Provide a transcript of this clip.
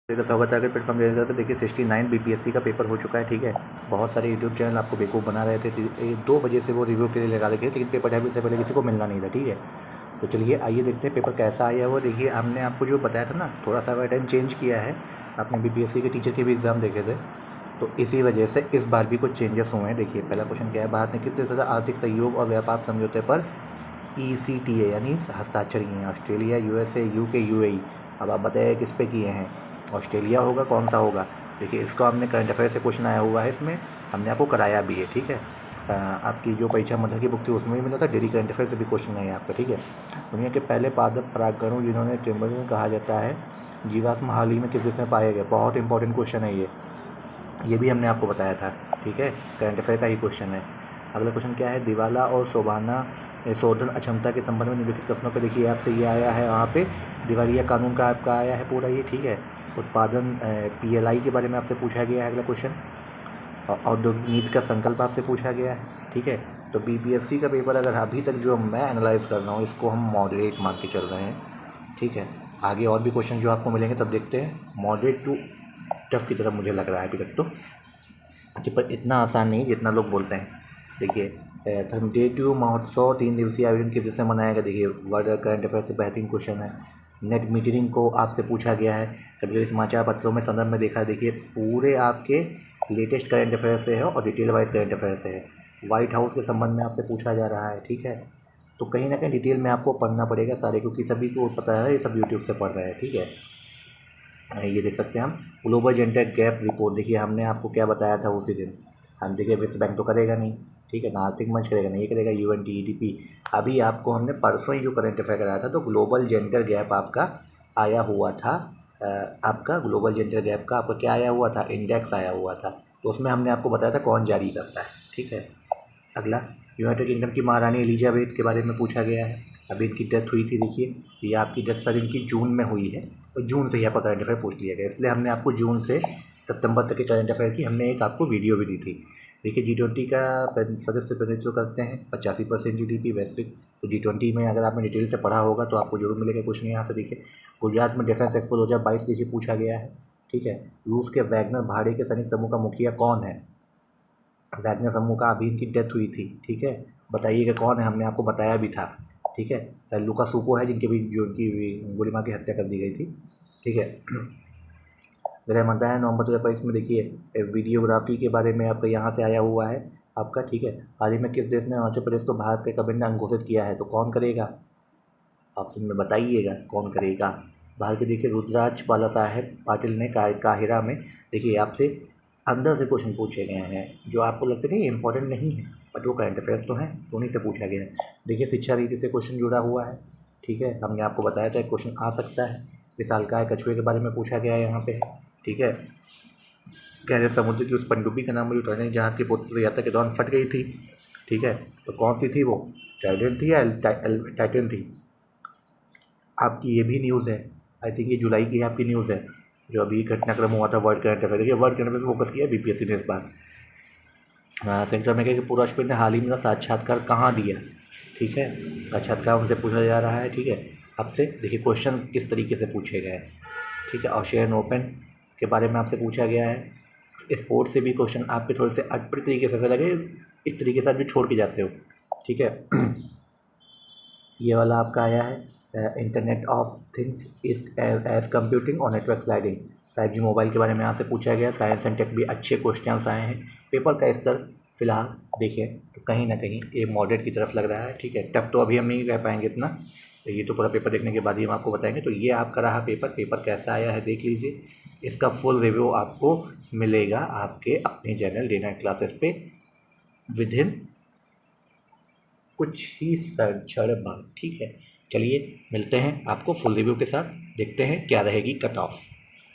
का स्वागत है। अगर प्लेटफॉर्म रहेगा तो देखिए 69 बीपीएससी का पेपर हो चुका है। ठीक है, बहुत सारे यूट्यूब चैनल आपको बेवकूफ़ बना रहे थे। 2 बजे से वो रिव्यू के लिए लगा रखे थे, लेकिन पेपर टाइम से पहले किसी को मिलना नहीं था। ठीक है, तो चलिए आइए देखते हैं पेपर कैसा आया वो। देखिए हमने आपको जो बताया था ना, थोड़ा सा पैटर्न चेंज किया है। आपने बीपीएससी के टीचर के भी एग्ज़ाम देखे थे, तो इसी वजह से इस बार भी कुछ चेंजेस हुए हैं। देखिए पहला क्वेश्चन क्या है, भारत ने किस तरह आर्थिक सहयोग और व्यापार समझौते पर ECTA यानी हस्ताक्षर किए हैं? Australia, USA, UK, UAE। अब आप बताइए किस पे किए हैं? ऑस्ट्रेलिया होगा, कौन सा होगा? देखिए इसको हमने करंट अफेयर से क्वेश्चन आया हुआ है, इसमें हमने आपको कराया भी है। ठीक है, आपकी जो परीक्षा मंडल की बुक थी उसमें भी मिला था, डेली करंट अफेयर से भी क्वेश्चन है आपका। ठीक है, दुनिया के पहले पादप परागकणों जिन्होंने टेम्बल में कहा जाता है, जीवाश्म हाल ही में किस देश में पाया गया? बहुत इंपॉर्टेंट क्वेश्चन है ये भी हमने आपको बताया था। ठीक है, करंट अफेयर का ही क्वेश्चन है। अगला क्वेश्चन क्या है, दिवाला और शोधन अक्षमता के संबंध में निम्नलिखित कथनों पे देखिए आपसे ये आया है, वहाँ पे दिवालिया कानून का आपका आया है पूरा ये। ठीक है, उत्पादन PLI के बारे में आपसे पूछा गया है अगला क्वेश्चन, और औद्योगिक नीति का संकल्प आपसे पूछा गया है। ठीक है, तो BPSC का पेपर अगर अभी तक जो मैं एनालाइज कर रहा हूँ, इसको हम मॉडरेट मान के चल रहे हैं। ठीक है, आगे और भी क्वेश्चन जो आपको मिलेंगे तब देखते हैं। मॉडरेट टू टफ की तरफ मुझे लग रहा है अभी तक तो, पर इतना आसान नहीं जितना लोग बोलते हैं। देखिए धर्मदेव महोत्सव 3 दिवसीय आयोजन किस देश में मनाया गया? देखिए वर्ल्ड करंट अफेयर से बेहतरीन क्वेश्चन है। नेट मीटरिंग को आपसे पूछा गया है, कभी कभी समाचार पत्रों में संदर्भ में देखा। देखिए पूरे आपके लेटेस्ट करंट अफेयर से है और डिटेल वाइज करंट अफेयर से है। व्हाइट हाउस के संबंध में आपसे पूछा जा रहा है। ठीक है, तो कहीं ना कहीं डिटेल में आपको पढ़ना पड़ेगा सारे, क्योंकि सभी को पता है, ये सब यूट्यूब से पढ़ रहे हैं। ठीक है, ये देख सकते हैं हम ग्लोबल जेंडर गैप रिपोर्ट। देखिए हमने आपको क्या बताया था उसी दिन, हम देखिए विश्व बैंक तो करेगा नहीं, ठीक है ना, आर्थिक मंच करेगा नहीं, ये करेगा UNDP। अभी आपको हमने परसों ही जो करंट अफेयर कराया था, तो ग्लोबल जेंडर गैप आपका आया हुआ था। आपका ग्लोबल जेंडर गैप का आपका क्या आया हुआ था? इंडेक्स आया हुआ था, तो उसमें हमने आपको बताया था कौन जारी करता है। ठीक है, अगला यूनाइटेड किंगडम की महारानी एलिजाबेथ के बारे में पूछा गया है। अभी इनकी डेथ हुई थी। देखिए ये आपकी डेथ सर इनकी जून में हुई है, तो जून से ही आपका करंट अफेयर पूछ लिया गया, इसलिए हमने आपको जून से सितंबर तक के करंट अफेयर की हमने एक आपको वीडियो भी दी थी। देखिए G20 का सदस्य प्रतिनिधित्व करते हैं 85% GDP वैश्विक। तो G20 में अगर आपने डिटेल से पढ़ा होगा तो आपको जरूर मिलेगा कुछ नहीं। यहाँ से देखिए गुजरात में डिफेंस एक्सपो 2022 देखिए पूछा गया है। ठीक है, रूस के वैगनर भाड़े के सैनिक समूह का मुखिया कौन है? वैगनर समूह का अभी इनकी डेथ हुई थी। ठीक है, बताइएगा कौन है? हमने आपको बताया भी था। ठीक है, सर लुका सुको है जिनके भी जो उनकी गोली मार की हत्या कर दी गई थी। ठीक है, गृह मंत्रालय नवंबर 2022 में देखिए वीडियोग्राफी के बारे में आपका यहाँ से आया हुआ है आपका। ठीक है, हाल ही में किस देश ने अरुणाचल प्रदेश को भारत का अभिन्न अंग घोषित किया है? तो कौन करेगा? ऑप्शन में बताइएगा कौन करेगा। बाहर के देखिए रुद्राज बाला साहेब पाटिल ने काहिरा में, देखिए आपसे अंदर से क्वेश्चन पूछे गए हैं जो आपको लगता नहीं इंपॉर्टेंट नहीं है, बट वो करंट अफेयर्स तो हैं, तो उन्हीं से पूछा गया है। देखिए शिक्षा नीति से क्वेश्चन जुड़ा हुआ है। ठीक है, हमने आपको बताया था क्वेश्चन आ सकता है। विशालकाय कछुए के बारे में पूछा गया है यहाँ पे। ठीक है, गहरे समुद्र की उस पनडुब्बी का नाम मुझे टर्निंग जहाज की पूर्व यात्रा के दौरान फट गई थी। ठीक है, तो कौन सी थी वो? टाइटन थी या टाइटन थी? आपकी ये भी न्यूज़ है, आई थिंक ये जुलाई की आपकी न्यूज़ है, जो अभी घटनाक्रम हुआ था वर्ल्ड करंट अफेयर। देखिए वर्ल्ड करंट अफेयर पे फोकस किया BPSC ने इस बार। सेंट्रल अमेरिका के पूर्व राष्ट्रपति ने हाल ही में साक्षात्कार कहाँ दिया? ठीक है, साक्षात्कार उनसे पूछा जा रहा है। ठीक है, आपसे देखिए क्वेश्चन किस तरीके से पूछे गए हैं। ठीक है, ऑस्ट्रेलियन ओपन के बारे में आपसे पूछा गया है। स्पोर्ट से भी क्वेश्चन आपके थोड़े से अटपटे तरीके से ऐसा लगे एक तरीके से आप भी छोड़ के जाते हो। ठीक है, ये वाला आपका आया है internet of things is edge computing और नेटवर्क स्लाइडिंग। 5G मोबाइल के बारे में यहाँ से पूछा गया। साइंस एंड टेक भी अच्छे क्वेश्चंस आए हैं। पेपर का स्तर फिलहाल देखिए तो कहीं ना कहीं ये मॉडरेट की तरफ लग रहा है। ठीक है, टफ तो अभी हम नहीं कह पाएंगे इतना, तो ये तो पूरा पेपर देखने के बाद ही हम आपको बताएंगे। तो ये आपका रहा पेपर कैसा आया है देख लीजिए। इसका फुल रिव्यू आपको मिलेगा आपके अपने चैनल डे नाइट क्लासेस पे विद इन कुछ ही क्षण बाद। ठीक है, चलिए मिलते हैं आपको फुल रिव्यू के साथ, देखते हैं क्या रहेगी कट ऑफ।